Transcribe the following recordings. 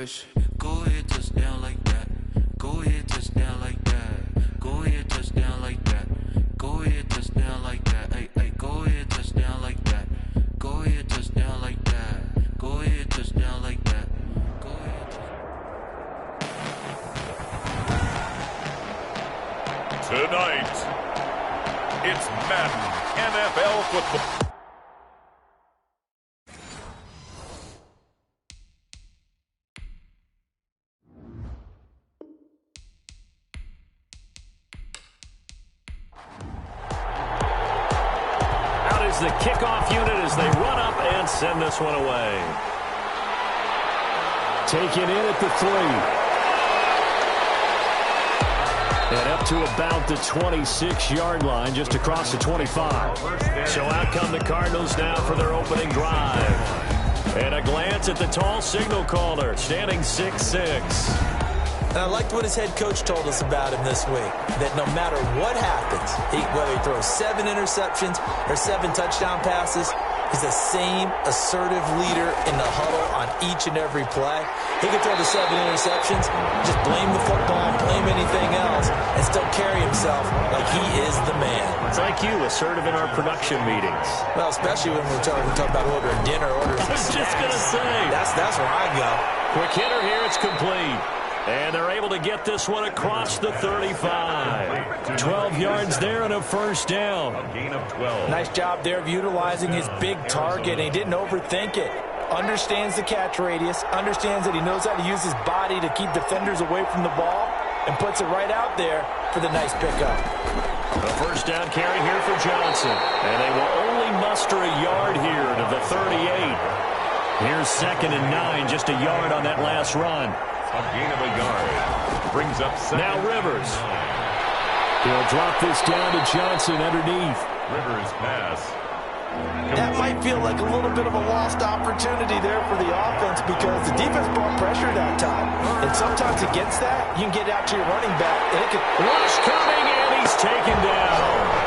push. Go ahead, touchdown like that. Go ahead, touchdown like that. Go ahead, touchdown like that. Go ahead, touchdown like that. Hey, hey, go ahead, touchdown like that. Go ahead, touchdown like that. Go ahead, touchdown like that. Go ahead. Tonight, it's Madden NFL football. The kickoff unit as they run up and send this one away. Taken in at the 3. And up to about the 26-yard line, just across the 25. So out come the Cardinals now for their opening drive. And a glance at the tall signal caller, standing 6'6". And I liked what his head coach told us about him this week, that no matter what happens, whether he throws 7 interceptions or 7 touchdown passes, he's the same assertive leader in the huddle on each and every play. He can throw the 7 interceptions, just blame the football, blame anything else, and still carry himself like he is the man. It's like you, assertive in our production meetings. Well, especially when we talk about ordering dinner, ordering I was just going to say. That's where I go. Quick hitter here, it's complete. And they're able to get this one across the 35. 12 yards there and a first down. A gain of 12. Nice job there of utilizing his big target, and he didn't overthink it. Understands the catch radius, understands that he knows how to use his body to keep defenders away from the ball, and puts it right out there for the nice pickup. A first down carry here for Johnson. And they will only muster a yard here to the 38. Here's 2nd and 9, just a yard on that last run. A gain of a yard. Brings up 2nd. Now Rivers. He'll drop this down to Johnson underneath. Rivers pass. That might feel like a little bit of a lost opportunity there for the offense because the defense brought pressure that time. And sometimes against that, you can get out to your running back, and it could... Rush coming, and he's taken down.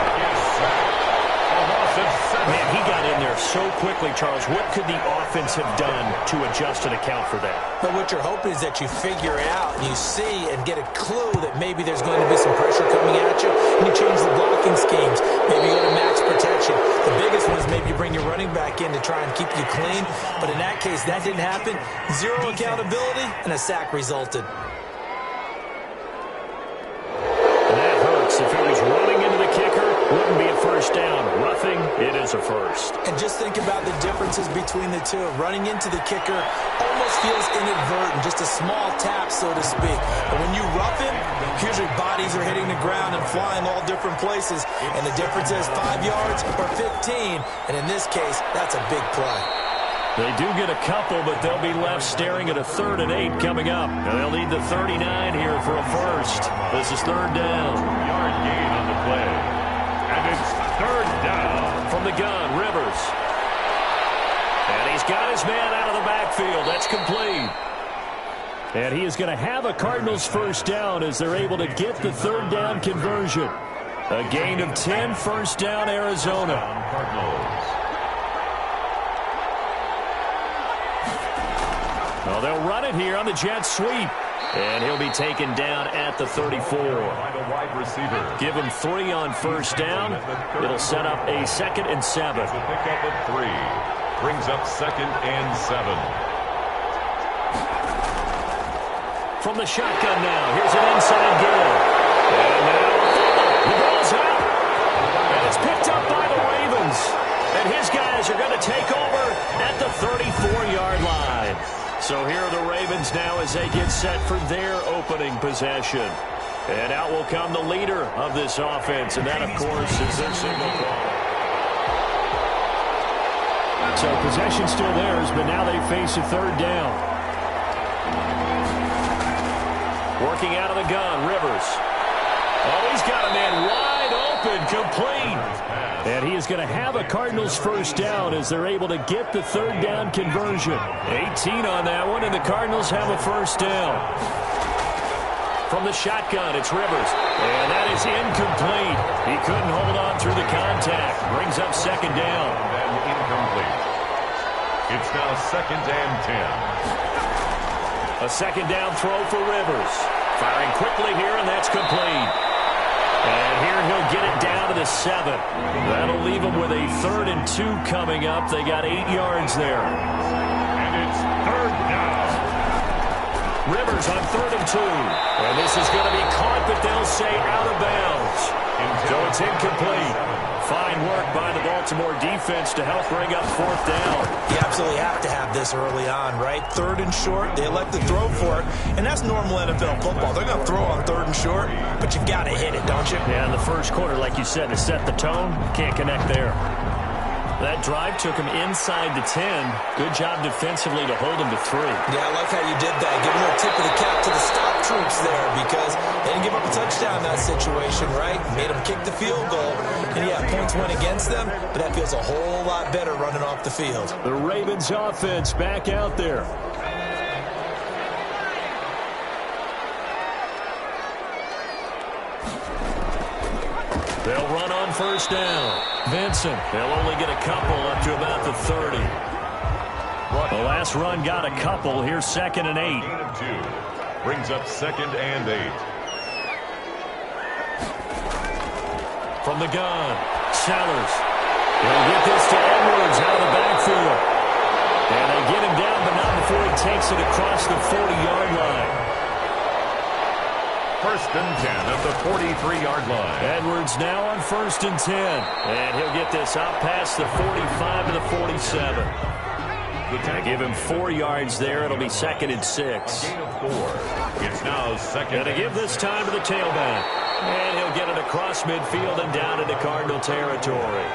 Man, he got in there so quickly, Charles. What could the offense have done to adjust and account for that? But what you're hoping is that you figure out and you see and get a clue that maybe there's going to be some pressure coming at you, and you change the blocking schemes. Maybe you go to max protection. The biggest one is maybe you bring your running back in to try and keep you clean. But in that case, that didn't happen. 0 accountability, and a sack resulted. And that hurts. If it was running into the kicker, wouldn't be a first down. Roughing, it is a first. And just think about the differences between the two. Running into the kicker almost feels inadvertent, just a small tap, so to speak. But when you rough him, usually bodies are hitting the ground and flying all different places. And the difference is 5 yards or 15. And in this case, that's a big play. They do get a couple, but they'll be left staring at a 3rd and 8 coming up. And they'll need the 39 here for a first. This is 3rd down. Yard gain on the play. And it's 3rd down. From the gun, Rivers. And he's got his man out of the backfield. That's complete. And he is going to have a Cardinals first down as they're able to get the 3rd down conversion. A gain of 10, first down, Arizona. Cardinals. Well, they'll run it here on the jet sweep. And he'll be taken down at the 34. By the wide receiver. Give him 3 on first down. It'll set up a 2nd and 7. The pickup of 3. Brings up 2nd and 7. From the shotgun now. Here's an inside give. And now the ball's out. And it's picked up by the Ravens. And his guys are going to take over at the 34-yard line. So here are the Ravens now as they get set for their opening possession. And out will come the leader of this offense, and that, of course, is their signal call. So possession still theirs, but now they face a 3rd down. Working out of the gun, Rivers. Oh, he's got a man wide open, complete. And he is going to have a Cardinals first down as they're able to get the 3rd down conversion. 18 on that one, and the Cardinals have a first down. From the shotgun, it's Rivers. And that is incomplete. He couldn't hold on through the contact. Brings up 2nd down. And incomplete. It's now 2nd and 10. A second down throw for Rivers. Firing quickly here, and that's complete. And here he'll get it down to the 7. That'll leave him with a 3rd and 2 coming up. They got 8 yards there. And it's 3rd down. Rivers on 3rd and 2. And this is going to be caught, but they'll say out of bounds. So it's incomplete. Fine work by the Baltimore defense to help bring up 4th down. You absolutely have to have this early on, right? 3rd and short, they elect to throw for it, and that's normal NFL football. They're going to throw on 3rd and short, but you've got to hit it, don't you? Yeah, in the first quarter, like you said, to set the tone, can't connect there. That drive took him inside the 10. Good job defensively to hold him to 3. Yeah, I like how you did that. Give a little tip of the cap to the stop troops there because they didn't give up a touchdown in that situation, right? Made them kick the field goal. And, yeah, points went against them, but that feels a whole lot better running off the field. The Ravens offense back out there. They'll run on 1st down. Vincent, they'll only get a couple up to about the 30. The last run got a couple. Here's 2nd and 8. Gain of 2. Brings up 2nd and 8. From the gun, Sellers. He'll get this to Edwards out of the backfield. And they get him down, but not before he takes it across the 40-yard line. 1st and 10 at the 43-yard line. Edwards now on 1st and 10. And he'll get this out past the 45 to the 47. They give him 4 yards there. It'll be 2nd and 6. Gain of 4. It's now 2nd. Going to give this time to the tailback. And he'll get it across midfield and down into Cardinal territory.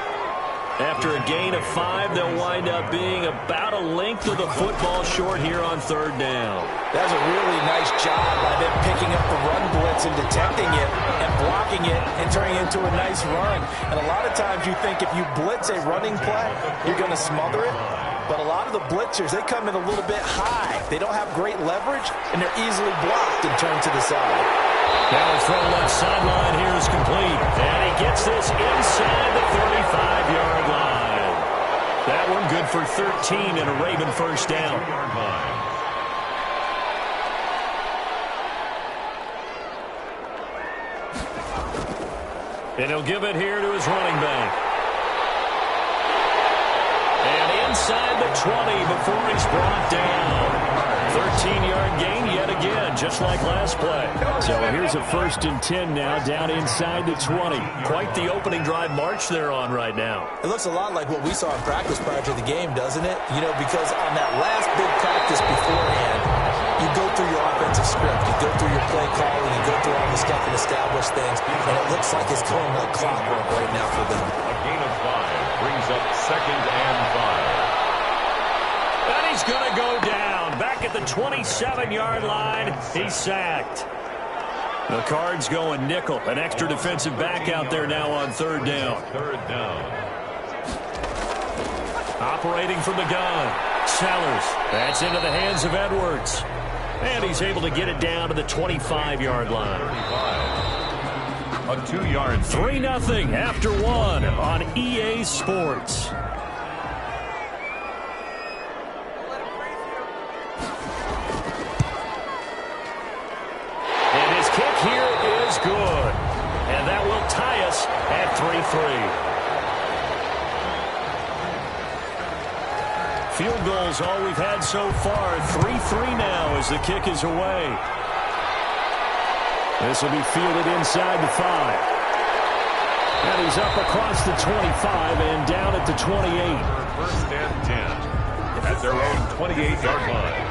After a gain of 5, they'll wind up being about a length of the football short here on 3rd down. That's a really nice job by them picking up the run blitz and detecting it and blocking it and turning it into a nice run. And a lot of times you think if you blitz a running play, you're going to smother it. But a lot of the blitzers, they come in a little bit high. They don't have great leverage, and they're easily blocked and turned to the side. Now his throw left sideline here is complete. And he gets this inside the 35-yard line. That one good for 13 and a Raven 1st down. And he'll give it here to his running back. And inside the 20 before he's brought down. 13-yard gain yet again, just like last play. So here's a 1st and 10 now, down inside the 20. Quite the opening drive march they're on right now. It looks a lot like what we saw in practice prior to the game, doesn't it? You know, because on that last big practice beforehand, you go through your offensive script, you go through your play calling, you go through all the stuff and establish things, and it looks like it's going like clockwork right now for them. A gain of 5 brings up 2nd and 5. And he's going to go down. Back at the 27-yard line, he's sacked. The Cards going nickel. An extra defensive back out there now on 3rd down. 3rd down. Operating from the gun. Sellers. That's into the hands of Edwards. And he's able to get it down to the 25-yard line. 35. A 2-yard 3-0 after 1 on EA Sports. Good. And that will tie us at 3-3. Field goals all we've had so far. 3-3 now as the kick is away. This will be fielded inside the 5. And he's up across the 25 and down at the 28. 1st and 10 at their own 28-yard line.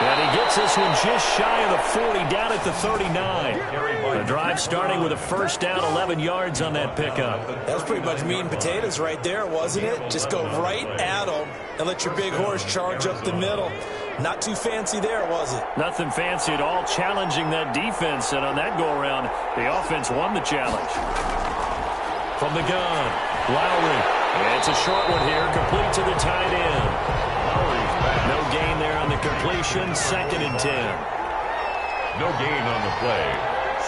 And he gets this one just shy of the 40, down at the 39. The drive starting with a 1st down, 11 yards on that pickup. That was pretty much meat and potatoes right there, wasn't it? Just go right at them and let your big horse charge up the middle. Not too fancy there, was it? Nothing fancy at all, challenging that defense. And on that go-around, the offense won the challenge. From the gun, Lowry. It's a short one here, complete to the tight end. Lowry's back. No gain there on the completion, 2nd and 10. No gain on the play.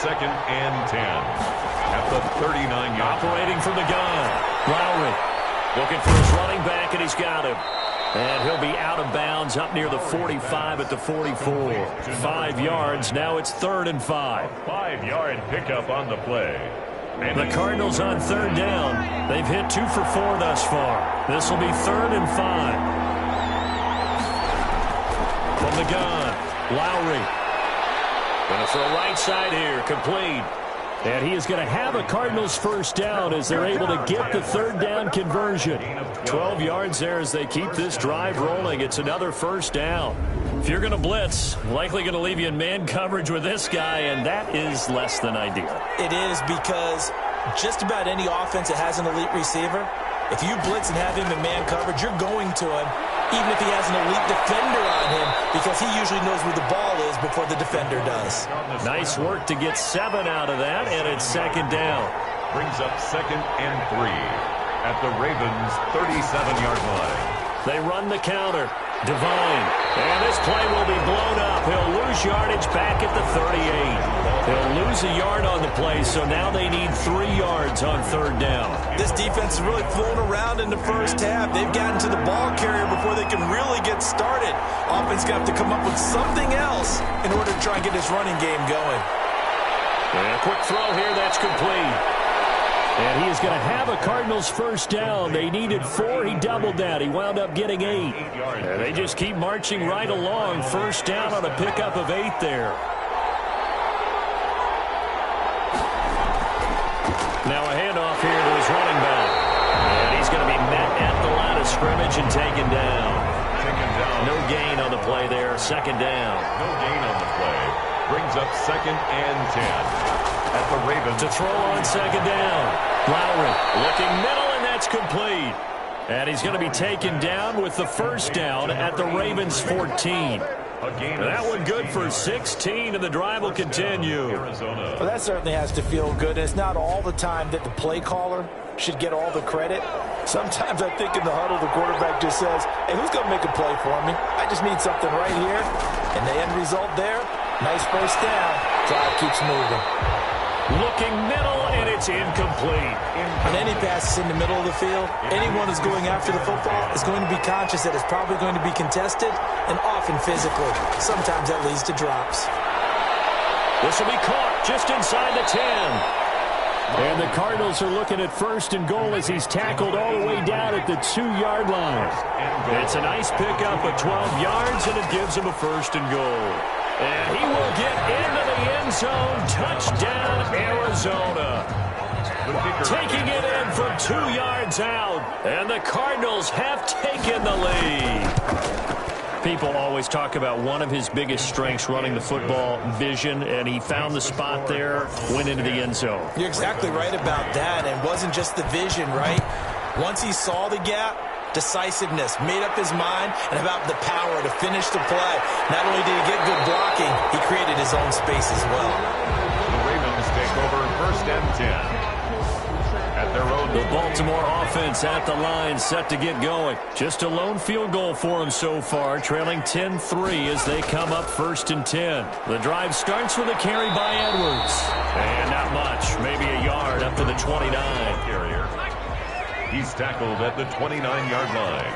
second and 10 at the 39-yard. Operating from the gun. Lowry looking for his running back, and he's got him. And he'll be out of bounds up near the 45 at the 44. 5 yards. Now it's 3rd and 5. 5-yard pickup on the play. And the Cardinals on 3rd down. They've hit 2 for 4 thus far. This will be 3rd and 5. From the gun, Lowry. Going to throw right side here, complete. And he is going to have a Cardinals first down as they're able to get the 3rd down conversion. 12 yards there as they keep this drive rolling. It's another first down. If you're going to blitz, likely going to leave you in man coverage with this guy, and that is less than ideal. It is, because just about any offense that has an elite receiver, if you blitz and have him in man coverage, you're going to him, even if he has an elite defender on him, because he usually knows where the ball is before the defender does. Nice work to get 7 out of that, and it's 2nd down. Brings up 2nd and 3 at the Ravens' 37-yard line. They run the counter. Devine. And this play will be blown up. He'll lose yardage back at the 38. He'll lose a yard on the play, so now they need 3 yards on 3rd down. This defense is really flown around in the first half. They've gotten to the ball carrier before they can really get started. Offense going to have to come up with something else in order to try and get this running game going. And a quick throw here. That's complete. And he is going to have a Cardinals first down. They needed 4. He doubled that. He wound up getting 8. And they just keep marching right along. First down on a pickup of 8 there. Now a handoff here to his running back. And he's going to be met at the line of scrimmage and taken down. No gain on the play there. 2nd down. No gain on the play. Brings up 2nd and 10. At the Ravens. To throw on 2nd down. Lowry looking middle, and that's complete. And he's going to be taken down with the first down at the Ravens' 14. That one good for 16, and the drive will continue. Well, that certainly has to feel good. It's not all the time that the play caller should get all the credit. Sometimes I think in the huddle, the quarterback just says, hey, who's going to make a play for me? I just need something right here. And the end result there, nice first down. Drive keeps moving. Looking middle, and it's incomplete. On any passes in the middle of the field, anyone who's going after the football is going to be conscious that it's probably going to be contested and often physical. Sometimes that leads to drops. This will be caught just inside the 10. And the Cardinals are looking at 1st and goal as he's tackled all the way down at the 2-yard line. It's a nice pickup of 12 yards, and it gives him a 1st and goal. And he will get into the end zone. Touchdown, Arizona. Taking it in from 2 yards out. And the Cardinals have taken the lead. People always talk about one of his biggest strengths running the football, vision, and he found the spot there, went into the end zone. You're exactly right about that. And it wasn't just the vision, right? Once he saw the gap, decisiveness, made up his mind, and about the power to finish the play. Not only did he get good blocking, he created his own space as well. The Ravens take over 1st and 10. At their own. The Baltimore offense at the line, set to get going. Just a lone field goal for them so far, trailing 10-3 as they come up 1st and 10. The drive starts with a carry by Edwards. And not much, maybe a yard up to the 29. Carrier. He's tackled at the 29-yard line.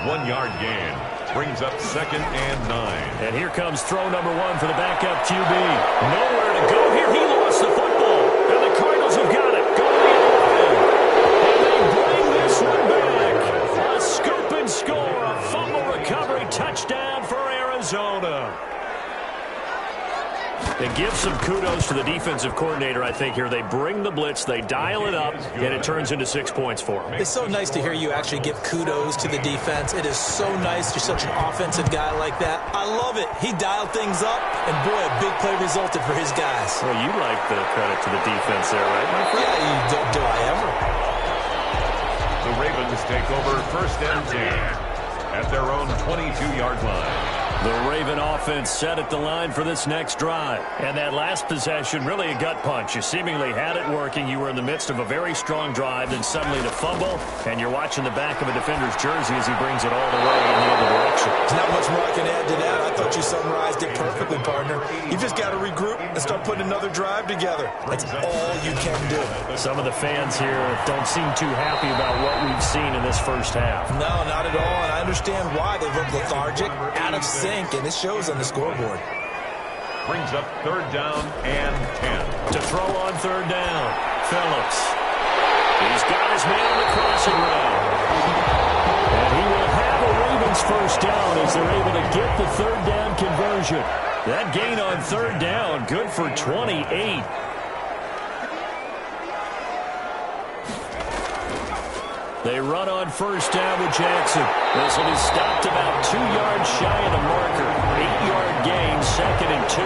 1-yard gain. Brings up 2nd and 9. And here comes throw number 1 for the backup QB. Nowhere to go here. He lost the football. And the Cardinals have got it. Go to the end. And they bring this one back. A scoop and score. A fumble recovery touchdown for Arizona. And give some kudos to the defensive coordinator, I think, here. They bring the blitz, they dial it up, and it turns into 6 points for them. It's so nice to hear you actually give kudos to the defense. It is so nice. You're such an offensive guy like that. I love it. He dialed things up, and boy, a big play resulted for his guys. Well, you like the credit to the defense there, right, my friend? Yeah, do I ever? The Ravens take over 1st and 10 at their own 22-yard line. The Raven offense set at the line for this next drive. And that last possession, really a gut punch. You seemingly had it working. You were in the midst of a very strong drive, then suddenly the fumble, and you're watching the back of a defender's jersey as he brings it all the way in the other direction. There's not much more I can add to that. I thought you summarized it perfectly, partner. You just got to regroup and start putting another drive together. That's all you can do. Some of the fans here don't seem too happy about what we've seen in this first half. No, not at all, and I understand why. They look lethargic, out of sync, and it shows on the scoreboard. Brings up 3rd down and 10. To throw on 3rd down, Phillips. He's got his man on the crossing route. And he will have a Ravens first down as they're able to get the 3rd down conversion. That gain on 3rd down, good for 28. They run on 1st down with Jackson. This will be stopped about 2 yards shy of the marker. 8-yard gain, 2nd and 2.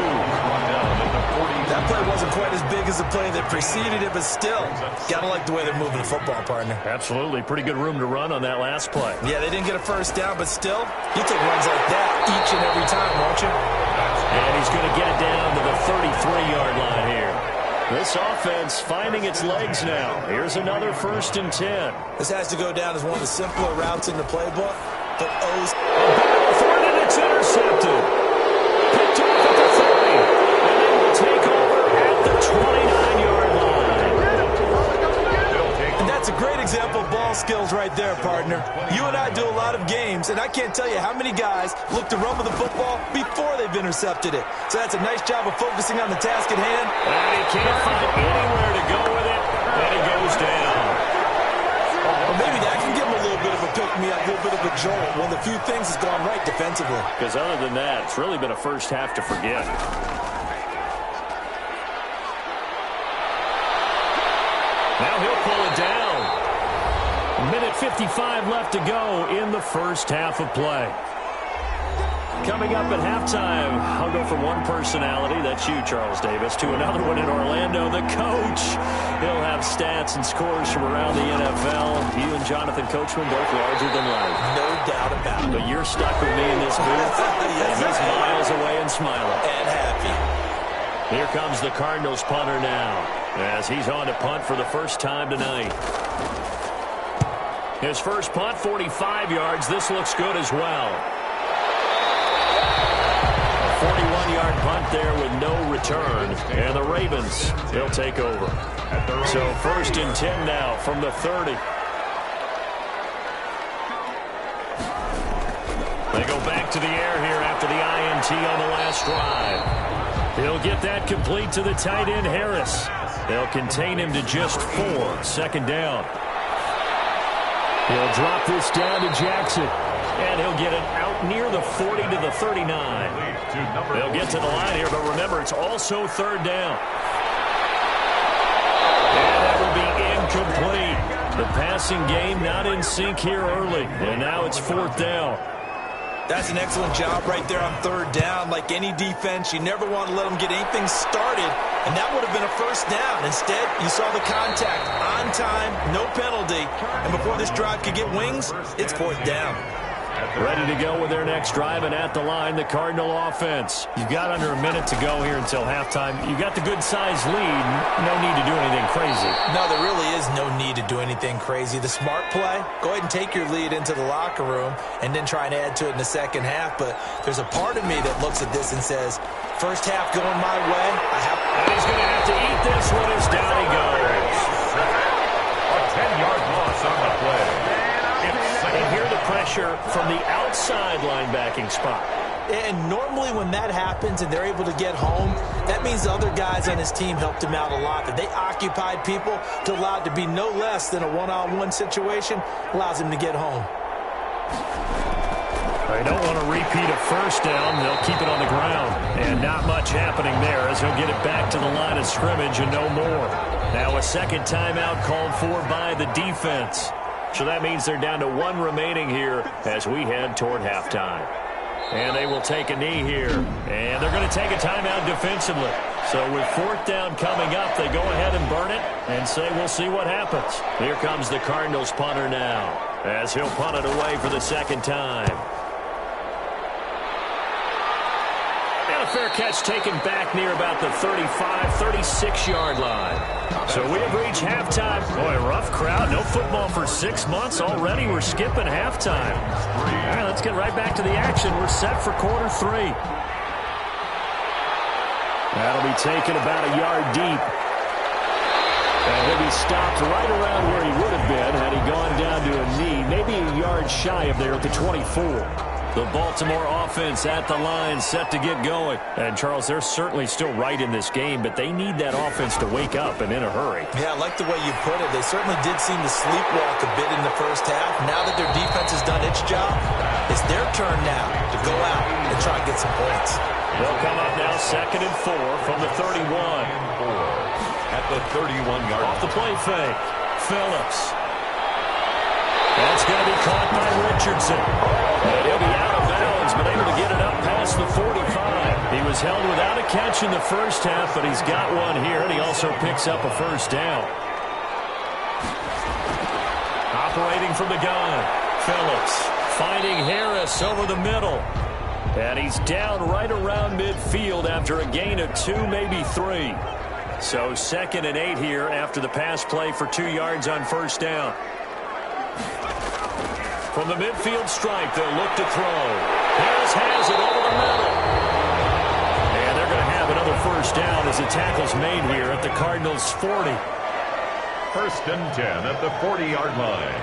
That play wasn't quite as big as the play that preceded it, but still, gotta like the way they're moving the football, partner. Absolutely. Pretty good room to run on that last play. Yeah, they didn't get a first down, but still, you take runs like that each and every time, won't you? And he's going to get it down to the 33-yard line here. This offense finding its legs now. Here's another 1st and 10. This has to go down as one of the simpler routes in the playbook, but O's. For it, and it's intercepted. Picked off at the 30. And they will take over at the 29-yard line. And that's a great example of ball skills right there, partner. You and I do a lot of games, and I can't tell you how many guys look to run with the football before they've intercepted it. So that's a nice job of focusing on the task at hand. And he can't find anywhere to go with it, and he goes down. Or maybe that can give him a little bit of a pick-me-up, a little bit of a jolt. One of the few things that's gone right defensively. Because other than that, it's really been a first half to forget. Now he'll pull it down. Minute 55 left to go in the first half of play. Coming up at halftime, I'll go from one personality, that's you, Charles Davis, to another one in Orlando, the coach. He'll have stats and scores from around the NFL. You and Jonathan Coachman both larger than life. No doubt about it. But you're stuck with me in this booth, Yes, and he's I am. miles away and smiling. And happy. Here comes the Cardinals punter now, as he's on to punt for the first time tonight. His first punt, 45 yards. This looks good as well. 41-yard punt there with no return. And the Ravens, they'll take over. So 1st and 10 now from the 30. They go back to the air here after the INT on the last drive. He'll get that complete to the tight end, Harris. They'll contain him to just 4. 2nd down. He'll drop this down to Jackson. And he'll get it out near the 40 to the 39. They'll get to the line here, but remember, it's also 3rd down. And that will be incomplete. The passing game not in sync here early. And now it's 4th down. That's an excellent job right there on 3rd down. Like any defense, you never want to let them get anything started, and that would have been a first down. Instead, you saw the contact on time, no penalty, and before this drive could get wings, it's 4th down. Ready to go with their next drive, and at the line, the Cardinal offense. You've got under a minute to go here until halftime. You've got the good-sized lead. No need to do anything crazy. No, there really is no need to do anything crazy. The smart play, go ahead and take your lead into the locker room and then try and add to it in the second half. But there's a part of me that looks at this and says, first half going my way. And he's going to have to eat this one as down he goes. A 10-yard loss on the play. And hear the pressure from the outside linebacking spot. And normally when that happens and they're able to get home, that means the other guys on his team helped him out a lot. That they occupied people to allow it to be no less than a one-on-one situation, allows him to get home. They don't want to repeat a first down. They'll keep it on the ground. And not much happening there as he'll get it back to the line of scrimmage and no more. Now a second timeout called for by the defense. So that means they're down to 1 remaining here as we head toward halftime. And they will take a knee here. And they're going to take a timeout defensively. So with 4th down coming up, they go ahead and burn it and say we'll see what happens. Here comes the Cardinals punter now as he'll punt it away for the second time. And a fair catch taken back near about the 35, 36-yard line. So we have reached halftime. Boy, rough crowd. No football for 6 months. Already we're skipping halftime. All right, let's get right back to the action. We're set for quarter 3. That'll be taken about a yard deep. And he'll be stopped right around where he would have been had he gone down to a knee, maybe a yard shy of there at the 24. The Baltimore offense at the line, set to get going. And, Charles, they're certainly still right in this game, but they need that offense to wake up and in a hurry. Yeah, I like the way you put it. They certainly did seem to sleepwalk a bit in the first half. Now that their defense has done its job, it's their turn now to go out and try and get some points. They'll come up now 2nd and 4 from the 31. At the 31-yard line. Off the play fake. Phillips. That's going to be caught by Richardson. And he'll be out of bounds, but able to get it up past the 45. He was held without a catch in the first half, but he's got one here, and he also picks up a first down. Operating from the gun, Phillips finding Harris over the middle. And he's down right around midfield after a gain of 2, maybe 3. So 2nd and 8 here after the pass play for 2 yards on first down. From the midfield stripe, they'll look to throw. Harris has it over the middle. And they're going to have another first down as the tackle's made here at the Cardinals' 40. 1st and 10 at the 40-yard line.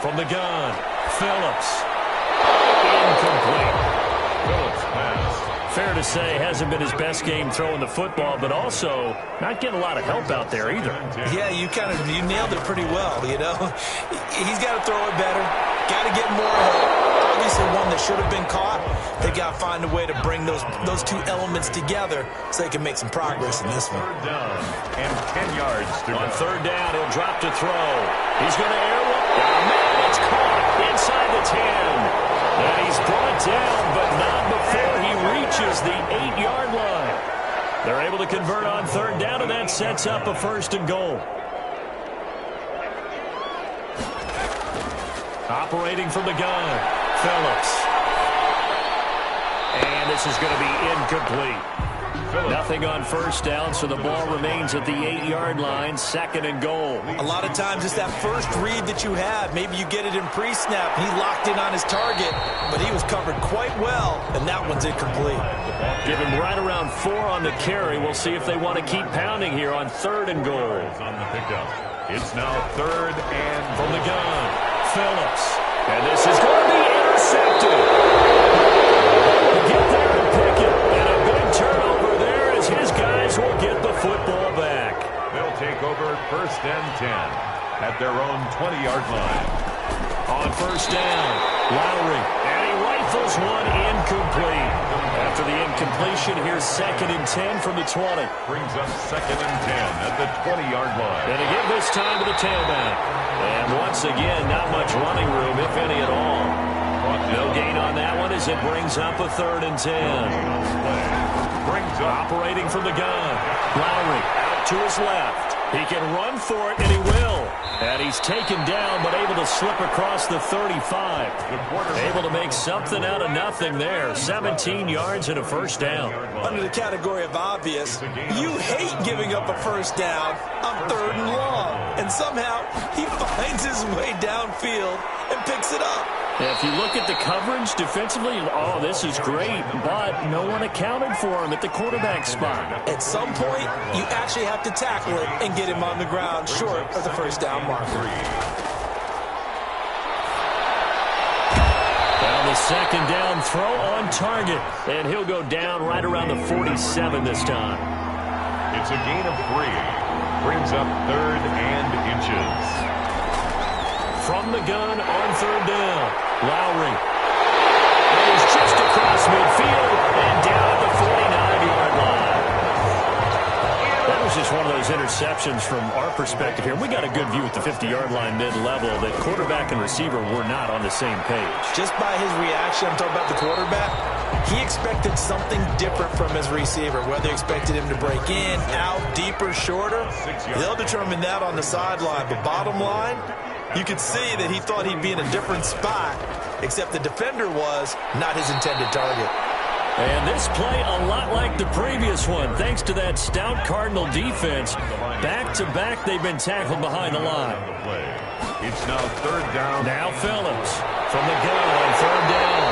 From the gun, Phillips. Incomplete. Phillips pass. Fair to say, hasn't been his best game throwing the football, but also not getting a lot of help out there either. Yeah, you nailed it pretty well, you know. He's got to throw it better. Got to get more help. Obviously one that should have been caught. They got to find a way to bring those two elements together so they can make some progress in this one. 3rd down and 10 yards to go. On 3rd down, he'll drop to throw. He's going to air one. Oh, man, it's caught inside the 10. And he's brought down, but not before he reaches the 8-yard line. They're able to convert on 3rd down, and that sets up a 1st and goal. Operating from the gun, Phillips. And this is going to be incomplete. Nothing on first down, so the ball remains at the 8-yard line, 2nd and goal. A lot of times it's that first read that you have. Maybe you get it in pre-snap. He locked in on his target, but he was covered quite well, and that one's incomplete. Give him right around 4 on the carry. We'll see if they want to keep pounding here on 3rd and goal. On the pickup. It's now 3rd and from the gun, Phillips. And this is going to be intercepted. Get there and pick it. And a big turnover there as his guys will get the football back. They'll take over 1st and 10 at their own 20-yard line. On first down, Lowry. And he rifles one incomplete. After the incompletion, here's 2nd and 10 from the 20. Brings up 2nd and 10 at the 20-yard line. And again this time to the tailback. And once again, not much running room, if any at all. No gain on that one as it brings up a 3rd and 10. Brings up. Operating from the gun. Lowry out to his left. He can run for it, and he will. And he's taken down, but able to slip across the 35. Able to make something out of nothing there. 17 yards and a first down. Under the category of obvious, you hate giving up a first down on 3rd and long. And somehow he finds his way downfield and picks it up. If you look at the coverage defensively, oh, this is great, but no one accounted for him at the quarterback spot. At some point, you actually have to tackle it and get him on the ground short of the first down marker. Now the 2nd down throw on target, and he'll go down right around the 47 this time. It's a gain of 3. Brings up 3rd and inches. From the gun on 3rd down, Lowry. And he's just across midfield and down at the 49-yard line. That was just one of those interceptions from our perspective here. We got a good view at the 50-yard line mid-level that quarterback and receiver were not on the same page. Just by his reaction, I'm talking about the quarterback, he expected something different from his receiver, whether he expected him to break in, out, deeper, shorter. They'll determine that on the sideline. But bottom line, you could see that he thought he'd be in a different spot, except the defender was not his intended target. And this play a lot like the previous one, thanks to that stout Cardinal defense. Back-to-back, they've been tackled behind the line. It's now third down. Now Phillips from the gun on third down.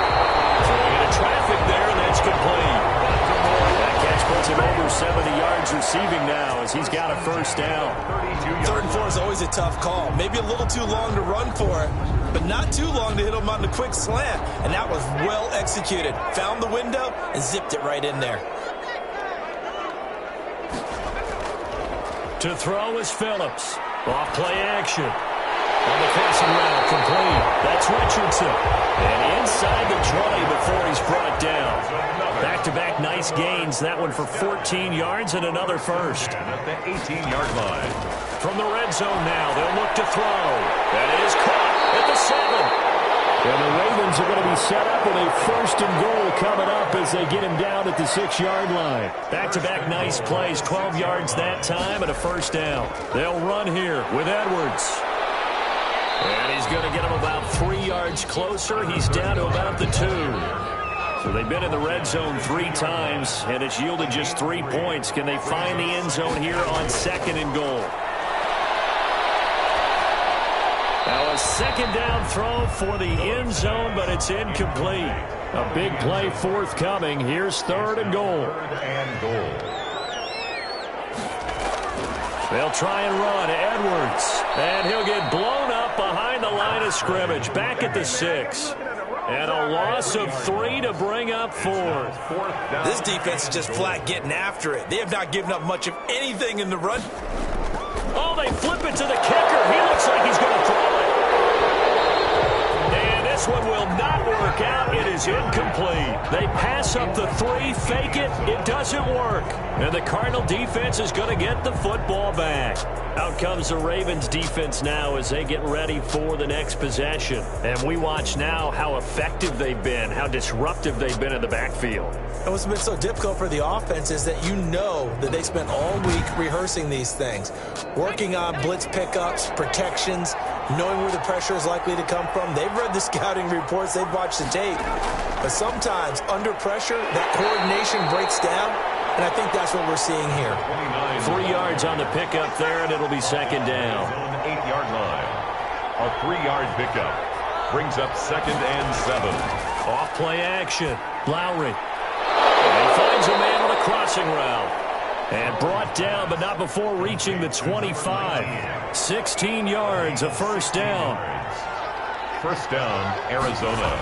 Into traffic there, and that's complete. That catch puts him over 70 yards receiving now as he's got a first down. Third and 4 is always a tough call. Maybe a little too long to run for it, but not too long to hit him on the quick slant. And that was well executed. Found the window and zipped it right in there. To throw is Phillips. Off play action. On the passing route, complete. That's Richardson. And inside the 20 before he's brought down. Back-to-back nice gains. That one for 14 yards and another first. At the 18-yard line. From the red zone now, they'll look to throw. That is caught at the 7. And the Ravens are going to be set up with a first and goal coming up as they get him down at the 6-yard line. Back-to-back nice plays, 12 yards that time and a first down. They'll run here with Edwards. And he's going to get him about 3 yards closer. He's down to about the 2. So they've been in the red zone 3 times, and it's yielded just 3 points. Can they find the end zone here on second and goal? Now a second down throw for the end zone, but it's incomplete. A big play forthcoming. Here's third and goal. They'll try and run. Edwards. And he'll get blown up behind the line of scrimmage. Back at the 6. And a loss of 3 to bring up 4. This defense is just flat getting after it. They have not given up much of anything in the run. Oh, they flip it to the kicker. He looks like he's going to throw it. And this one will not work out. It is incomplete. They pass up the 3, fake it. It doesn't work. And the Cardinal defense is going to get the football back. Out comes the Ravens defense now as they get ready for the next possession. And we watch now how effective they've been, how disruptive they've been in the backfield. And what's been so difficult for the offense is that you know that they spent all week rehearsing these things, working on blitz pickups, protections, knowing where the pressure is likely to come from. They've read the scouting reports. They've watched the tape. But sometimes, under pressure, that coordination breaks down, and I think that's what we're seeing here. 3 yards on the pickup there, and it'll be second down. 8-yard line. A 3-yard pickup brings up second and 7. Off play action. Lowry. And he finds a man on a crossing route. And brought down, but not before reaching the 25. 16 yards, a first down. First down, Arizona.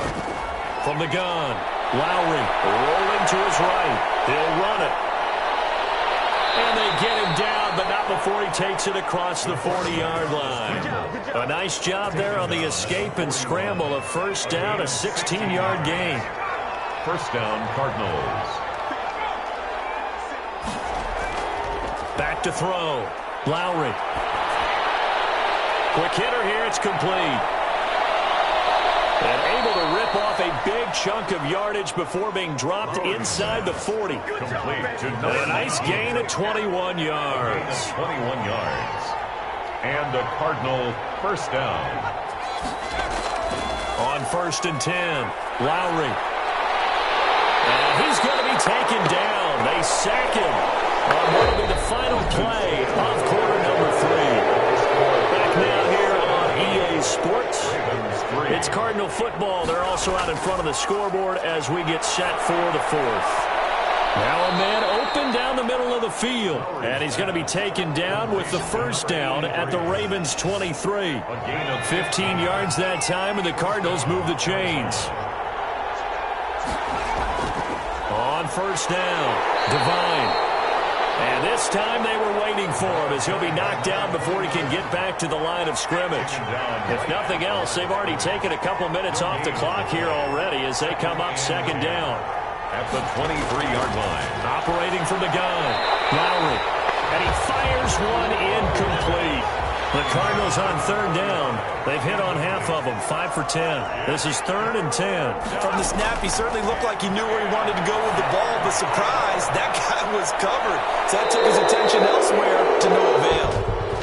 From the gun, Lowry rolling to his right. He'll run it. And they get him down, but not before he takes it across the 40-yard line. A nice job there on the escape and scramble. A first down, a 16-yard gain. First down, Cardinals. Back to throw. Lowry. Quick hitter here. It's complete. And able to rip off a big chunk of yardage before being dropped inside the 40. Complete to And a nice gain of 21 yards. 21 yards. And a Cardinal first down. On first and 10, Lowry. And he's going to be taken down. They sack him on what will be the final play of quarter number 3. Back now here on EA Sports. It's Cardinal football. They're also out in front of the scoreboard as we get set for the 4th. Now a man open down the middle of the field. And he's going to be taken down with the first down at the Ravens 23. 15 yards that time, and the Cardinals move the chains. On first down, Devine. And this time they were waiting for him as he'll be knocked down before he can get back to the line of scrimmage. If nothing else, they've already taken a couple minutes off the clock here already as they come up second down. At the 23-yard line. Operating from the gun, Lowry. And he fires one incomplete. The Cardinals on third down. They've hit on half of them, 5 for 10. This is third and 10. From the snap, he certainly looked like he knew where he wanted to go with the ball, but surprise, that guy was covered. So that took his attention elsewhere to no avail.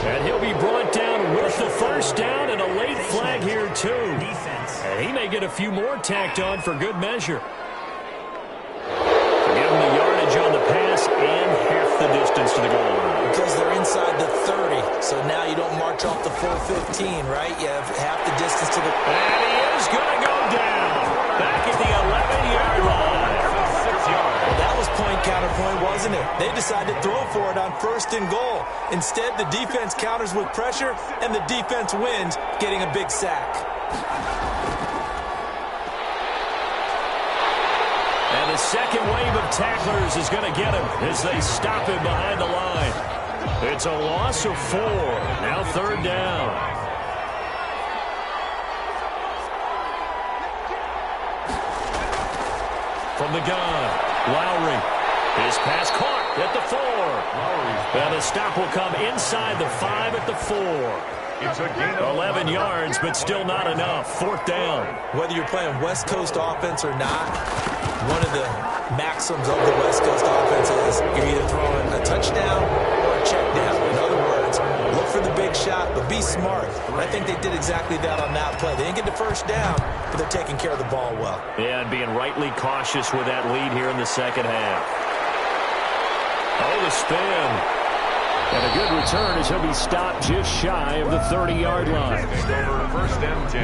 And he'll be brought down with the first down and a late flag here, too. And he may get a few more tacked on for good measure. and half the distance to the goal line. Because they're inside the 30, so now you don't march off the full 15, right? You have half the distance to the... And he is going to go down. Back at the 11-yard line. 6 yards. Well, that was point-counterpoint, wasn't it? They decided to throw for it on 1st and goal. Instead, the defense counters with pressure, and the defense wins, getting a big sack. And the second wave of tacklers is going to get him as they stop him behind the line. It's a loss of 4. Now 3rd down. From the gun, Lowry. His pass caught at the 4. And the stop will come inside the 5 at the 4. It's a gain of 11 yards, but still not enough. 4th down. Whether you're playing West Coast offense or not, one of the maxims of the West Coast offense is you're either throwing a touchdown or a check down. In other words, look for the big shot, but be smart. And I think they did exactly that on that play. They didn't get the 1st down, but they're taking care of the ball well. Yeah, and being rightly cautious with that lead here in the second half. Oh, the spin. And a good return as he'll be stopped just shy of the 30-yard line. over 1st and 10.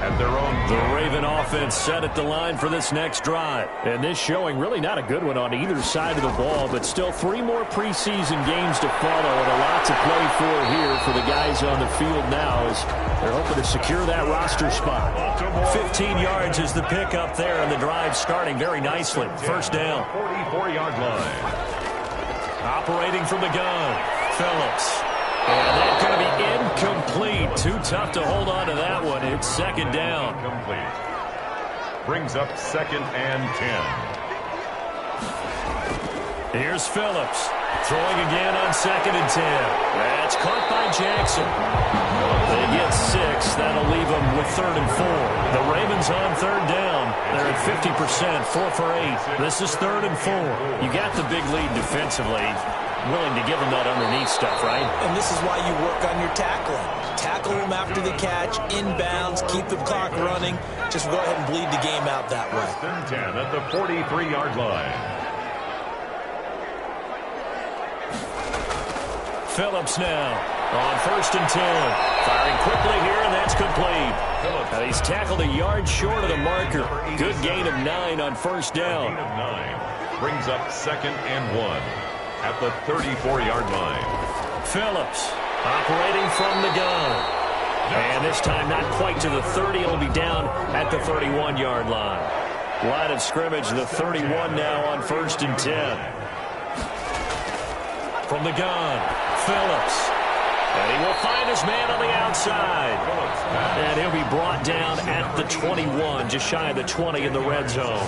At their own The Raven offense set at the line for this next drive. And this showing really not a good one on either side of the ball, but still 3 more preseason games to follow and a lot to play for here for the guys on the field now as they're hoping to secure that roster spot. 15 yards is the pickup there, and the drive starting very nicely. 1st down. 44-yard line. Operating from the gun, Phillips. And that's going to be incomplete. Too tough to hold on to that one. It's 2nd down. Complete. Brings up 2nd and 10. Here's Phillips. Throwing again on 2nd and 10. That's caught by Jackson. They get 6. That'll leave them with 3rd and 4. The Ravens on 3rd down. They're at 50%, 4 for 8. This is 3rd and 4. You got the big lead defensively. Willing to give them that underneath stuff, right? And this is why you work on your tackling. Tackle them after the catch, inbounds, keep the clock running. Just go ahead and bleed the game out that way. 1st and 10 at the 43-yard line. Phillips now on 1st and 10. Firing quickly here, and that's complete. Now he's tackled a yard short of the marker. Good gain of 9 on 1st down. Gain of 9 brings up 2nd and 1 at the 34-yard line. Phillips operating from the gun. And this time not quite to the 30. It'll be down at the 31-yard line. Line of scrimmage, the 31 now on 1st and 10. From the gun, Phillips. And he will find his man on the outside. And he'll be brought down at the 21, just shy of the 20 in the red zone.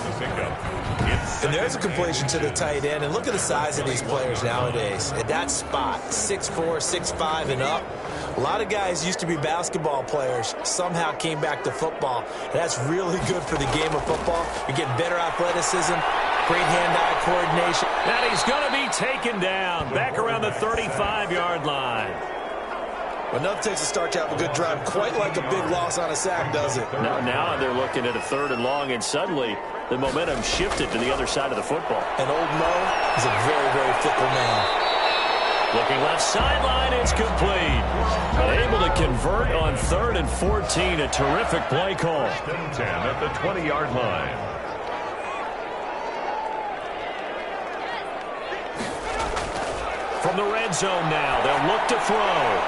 And there's a completion to the tight end. And look at the size of these players nowadays. At that spot, 6'4", 6'5", and up. A lot of guys used to be basketball players, somehow came back to football. And that's really good for the game of football. You're getting better athleticism, great hand-eye coordination. And he's going to be taken down back around the 35-yard line. Well, nothing takes a start to have a good drive quite like a big loss on a sack, does it? Now they're looking at a 3rd and long, and suddenly the momentum shifted to the other side of the football. And old Mo is a very, very fickle man. Looking left sideline, it's complete. Able to convert on 3rd and 14. A terrific play call. 10 at the 20-yard line. From the red zone now, they'll look to throw.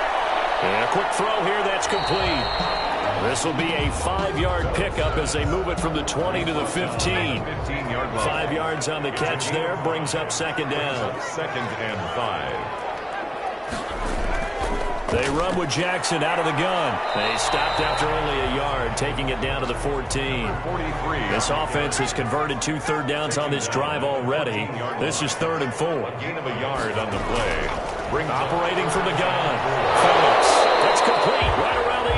And a quick throw here, that's complete. This will be a 5-yard pickup as they move it from the 20 to the 15. 15-yard line. 5 yards on the catch there, brings up 2nd down. 2nd and 5. They run with Jackson out of the gun. They stopped after only a yard, taking it down to the 14. 43. This offense has converted 2 third downs on this drive already. This is 3rd and 4. A gain of a yard on the play. Operating from the gun. Phillips. That's complete right around the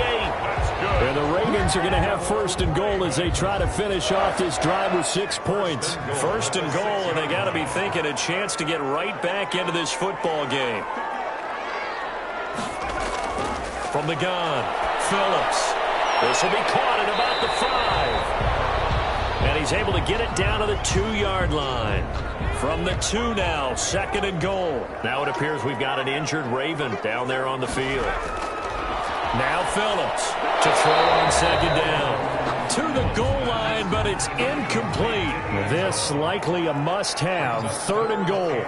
8. And the Ravens are going to have 1st and goal as they try to finish off this drive with 6 points. 1st and goal, and they got to be thinking a chance to get right back into this football game. From the gun, Phillips. This will be caught at about the 5. And he's able to get it down to the 2-yard line. From the 2 now, 2nd and goal. Now it appears we've got an injured Raven down there on the field. Now Phillips to throw on 2nd down. To the goal line, but it's incomplete. This likely a must-have, 3rd and goal.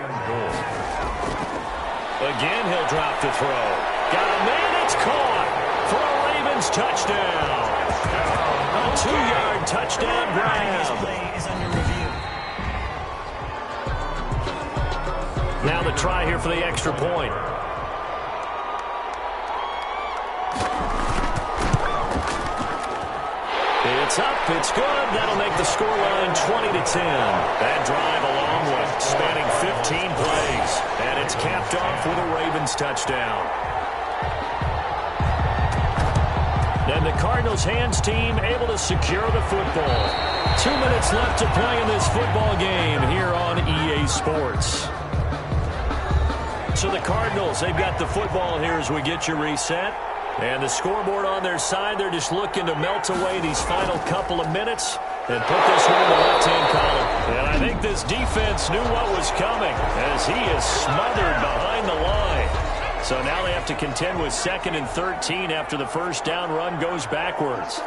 Again, he'll drop to throw. Got a man, it's caught for a Ravens touchdown. A 2-yard touchdown grab. Now the try here for the extra point. It's up, it's good. That'll make the scoreline 20-10. That drive a long one, spanning 15 plays. And it's capped off with a Ravens touchdown. And the Cardinals hands team able to secure the football. 2 minutes left to play in this football game here on EA Sports. So the Cardinals, they've got the football here as we get you reset. And the scoreboard on their side, they're just looking to melt away these final couple of minutes and put this one in the left-hand column. And I think this defense knew what was coming as he is smothered behind the line. So now they have to contend with 2nd and 13 after the first down run goes backwards.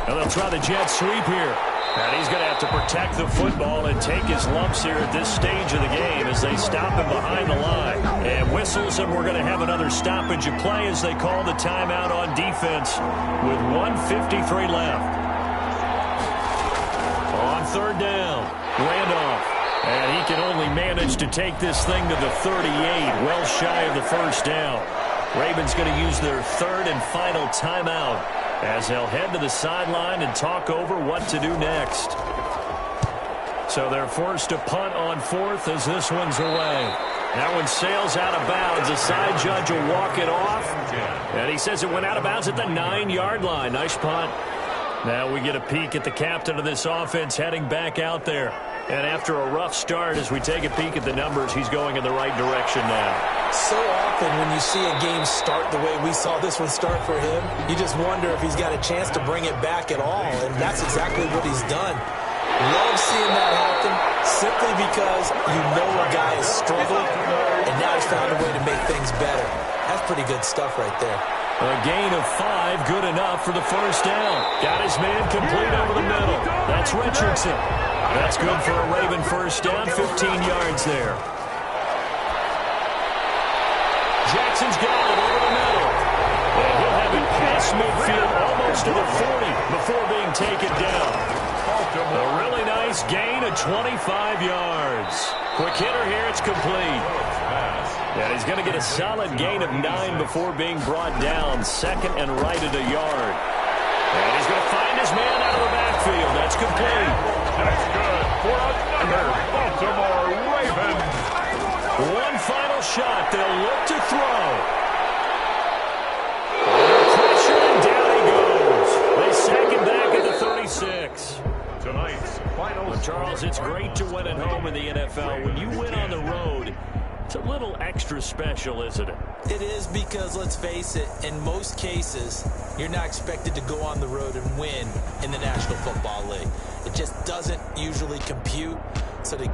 And they'll try the jet sweep here. And he's going to have to protect the football and take his lumps here at this stage of the game as they stop him behind the line. And whistles, and we're going to have another stoppage of play as they call the timeout on defense with 1:53 left. On 3rd down, Randolph. And he can only manage to take this thing to the 38, well shy of the first down. Ravens going to use their 3rd and final timeout as they'll head to the sideline and talk over what to do next. So they're forced to punt on 4th as this one's away. That one sails out of bounds. The side judge will walk it off. And he says it went out of bounds at the 9-yard line. Nice punt. Now we get a peek at the captain of this offense heading back out there. And after a rough start, as we take a peek at the numbers, he's going in the right direction now. So often when you see a game start the way we saw this one start for him, you just wonder if he's got a chance to bring it back at all, and that's exactly what he's done. Love seeing that happen simply because you know a guy is struggling, and now he's found a way to make things better. That's pretty good stuff right there. A gain of 5, good enough for the first down. Got his man complete over the middle. That's Richardson. That's good for a Raven first down, 15 yards there. Jackson's got it over the middle. And he'll have it past midfield almost to the 40 before being taken down. A really nice gain of 25 yards. Quick hitter here, it's complete. And he's going to get a solid gain of 9 before being brought down. 2nd and right at a yard. And he's going to find his man out of the backfield. That's complete. That's good for another Baltimore Ravens. One final shot. They'll look to throw. Under pressure, and down he goes. They sack him back at the 36. Tonight's final. Well, Charles, it's great to win at home in the NFL. When you win on the road, it's a little extra special, isn't it? It is because, let's face it, in most cases, you're not expected to go on the road and win in the National Football League. It just doesn't usually compute. So to